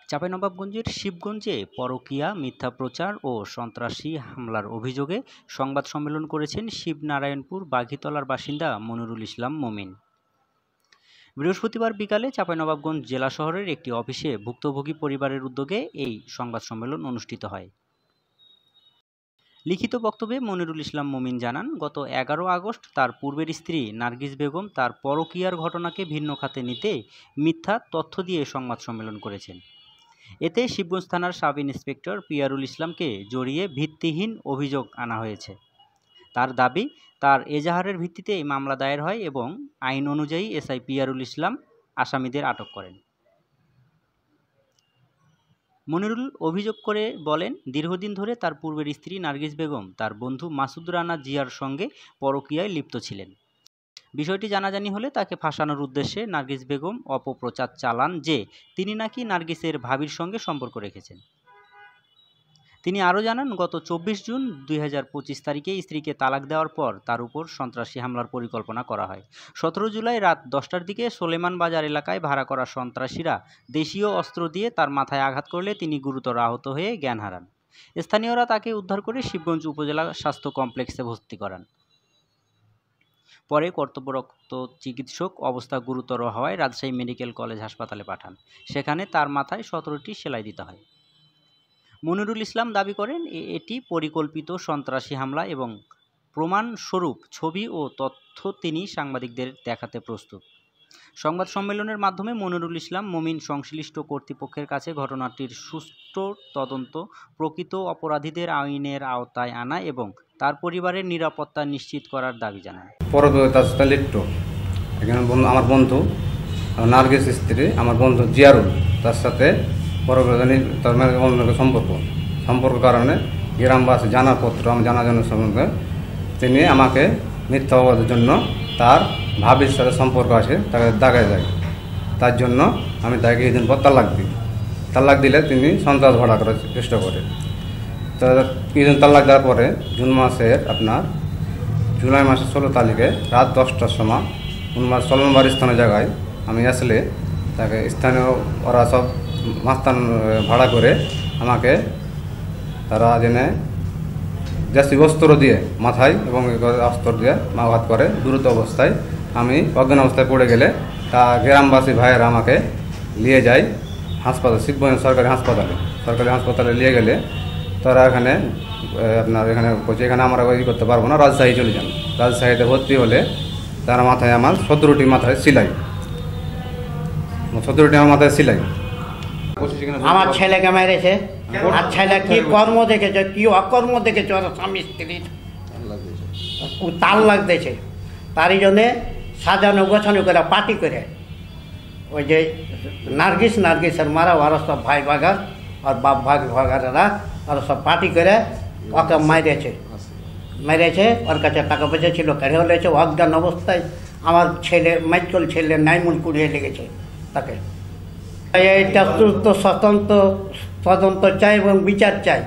চাঁপাইনবাবগঞ্জের শিবগঞ্জে পরকীয়া, মিথ্যা প্রচার ও সন্ত্রাসী হামলার অভিযোগে সংবাদ সম্মেলন করেছেন শিবনারায়ণপুর বাঘিতলার বাসিন্দা মনিরুল ইসলাম মমিন। বৃহস্পতিবার বিকালে চাঁপাইনবাবগঞ্জ জেলা শহরের একটি অফিসে ভুক্তভোগী পরিবারের উদ্যোগে এই সংবাদ সম্মেলন অনুষ্ঠিত হয়। লিখিত বক্তব্যে মনিরুল ইসলাম মমিন জানান, গত 11 আগস্ট তার পূর্বের স্ত্রী নার্গিস বেগম তার পরকীয়ার ঘটনাকে ভিন্ন খাতে নিতে মিথ্যা তথ্য দিয়ে সংবাদ সম্মেলন করেছেন। এতে শিবগঞ্জ থানার সাব ইন্সপেক্টর পিয়ারুল ইসলামকে জড়িয়ে ভিত্তিহীন অভিযোগ আনা হয়েছে। তার দাবি, তার এজাহারের ভিত্তিতে এই মামলা দায়ের হয় এবং আইন অনুযায়ী এসআই পিয়ারুল ইসলাম আসামিদের আটক করেন। মনিরুল অভিযোগ করে বলেন, দীর্ঘদিন ধরে তার পূর্বের স্ত্রী নার্গিস বেগম তার বন্ধু মাসুদ রানা জিয়ার সঙ্গে পরকীয়ায় লিপ্ত ছিলেন। বিষয়টি জানাজানি হলে তাকে ফাঁসানোর উদ্দেশ্যে নার্গিস বেগম অপপ্রচার চালান যে তিনি নাকি নার্গিসের ভাবির সঙ্গে সম্পর্ক রেখেছেন। তিনি আরও জানান, গত 24 জুন 2025 তারিখে স্ত্রীকে তালাক দেওয়ার পর তার উপর সন্ত্রাসী হামলার পরিকল্পনা করা হয়। 17 জুলাই রাত 10টার দিকে সোলেমান বাজার এলাকায় ভাড়া করা সন্ত্রাসীরা দেশীয় অস্ত্র দিয়ে তার মাথায় আঘাত করলে তিনি গুরুতর আহত হয়ে জ্ঞান হারান। স্থানীয়রা তাকে উদ্ধার করে শিবগঞ্জ উপজেলা স্বাস্থ্য কমপ্লেক্সে ভর্তি করান। পরে কর্তব্যরত চিকিৎসক অবস্থা গুরুতর হওয়ায় রাজশাহী মেডিকেল কলেজ হাসপাতালে পাঠান। সেখানে তার মাথায় 17টি সেলাই দিতে হয়। মনিরুল ইসলাম দাবি করেন, এটি পরিকল্পিত সন্ত্রাসী হামলা এবং প্রমাণস্বরূপ ছবি ও তথ্য তিনি সাংবাদিকদের দেখাতে প্রস্তুত। সংবাদ সম্মেলনের মাধ্যমে মনিরুল ইসলাম মমিন সংশ্লিষ্ট কর্তৃপক্ষের কাছে ঘটনাটির সুষ্ঠু তদন্ত, প্রকৃত অপরাধীদের আইনের আওতায় আনা এবং তার পরিবারের নিরাপত্তা নিশ্চিত করার দাবি জানান। এখানে আমার বন্ধু নার্গিস স্ত্রী আমার বন্ধু জিয়ারুল, তার সাথে সম্পর্ক কারণে গ্রামবাসী জানার পত্র আমি জানার সঙ্গে তিনি আমাকে মিথ্যা অপবাদের জন্য তার ভাবির সাথে সম্পর্ক আছে তাকে দেখা যায়। তার জন্য আমি তাকে কিছুদিন পর তালাক দিলে তিনি সন্ত্রাস ভাড়া করার চেষ্টা করে। তো কিছুদিন তালাক দেওয়ার পরে জুলাই মাসের 16 তারিখে রাত 10টার সময় সলমনবার স্থানীয় জায়গায় আমি আসলে তাকে স্থানীয় ওরা সব মাস্তান ভাড়া করে আমাকে তারা জেনে জাস্তি অস্ত্র দিয়ে মাথায় এবং অস্ত্র দিয়ে আঘাত করে। দ্রুত অবস্থায় আমি অজ্ঞান অবস্থায় পড়ে গেলে তা গ্রামবাসী ভাইয়েরা আমাকে নিয়ে যায় হাসপাতাল, শিবগঞ্জ সরকারি হাসপাতালে নিয়ে গেলে তারা এখানে এখানে আমরা করতে পারবো না, রাজশাহী চলে যান। রাজশাহীতে ভর্তি হলে তারা মাথায় আমার 17টি মাথায় সেলাই, 17টি আমার মাথায় সেলাই। আমার ছেলেকে মেরেছে, আর ছেলে কি কর্ম দেখেছে, কি অকর্ম দেখেছে, ওরা স্বামী স্ত্রীর তাল লাগতেছে। তারই জন্যে সাজানো গোছানো করে পার্টি করে ওই যে নার্গিসের মারা ওরা সব ভাই ভাগার আর বাপ ভাগারেরা ওরা সব পার্টি করে ওকে মেরেছে। ওর কাছে টাকা পয়সা ছিল, কেড়ে হলেছে। অজ্ঞান অবস্থায় আমার মাইকেল ছেলে নাইমুল কুড়িয়ে লেগেছে তাকে। এটা স্বতন্ত্র তদন্ত চাই এবং বিচার চাই।